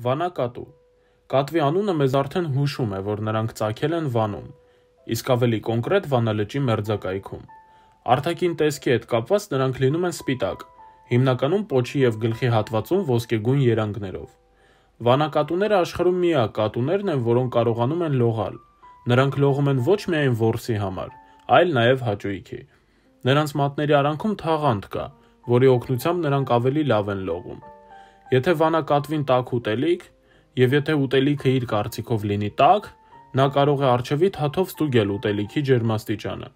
Վանակատու։ Կատվի անունը մեզ արդեն հուշում է, որ նրանք ծագել են Վանում, իսկ ավելի կոնկրետ Վանալճի մերձակայքում։ Արտաքին տեսքի հետ կապված նրանք լինում են սպիտակ, հիմնականում պոչի և գլխի հատվածում ոսկեգույն երանգներով։ Վանակատուները աշխարհում միակ կատուներն են, որոնք կարողանում են լողալ։ Նրանք լողում են ոչ միայն որսի համար, այլ նաև հաճույքի։ Նրանց մատների արանքում թաղանթ կա, որի օգնությամբ նրանք ավելի լավ են լողում։ Եթե վանակատվին տաք ուտելիք, և եթե ուտելիքը իր կարծիքով լինի տաք, նա կարող է առջևի թաթով ստուգել ուտելիքի ջերմաստիճանը։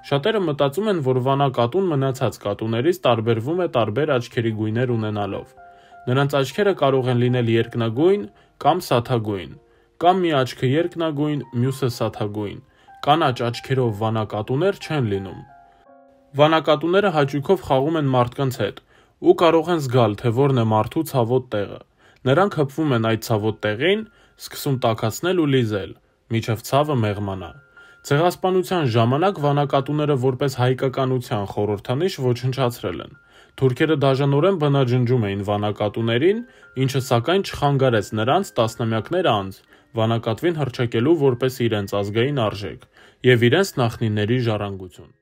Շատերը մտածում են, որ վանակատուն մնացած կատուներից տարբերվում է տարբեր աչքերի գույներ ունենալով։ Նրանց աչքերը կարող են լինել երկնագույն կամ սաթագույն, կամ մի աչքը երկնագույն, մյուսը սաթագույն։ Կանաչ աչքերով վանակատուներ չեն լինում։ Վանակատուները հաճույքով խաղում են մարդկանց հետ ու կարող են զգալ, թե որն է մարդու ցավոտ տեղը։ Նրանք հպվում են այդ ցավոտ տեղին, սկսում տաքացնել ու լիզել, մինչև ցավը մեղմանա։ Ցեղասպանության ժամանակ վանակատուները որպես հայկականության խորհրդանիշ ոչնչացրել են։ Թուրքերը դաժանորեն բնաջնջում էին վանակատուներին, ինչը սակայն չխանգարեց նրանց տասնամյակներ անց վանակատվին հռչակելու որպես իրենց ազգային արժեք և իրենց նախնիների ժառանգություն։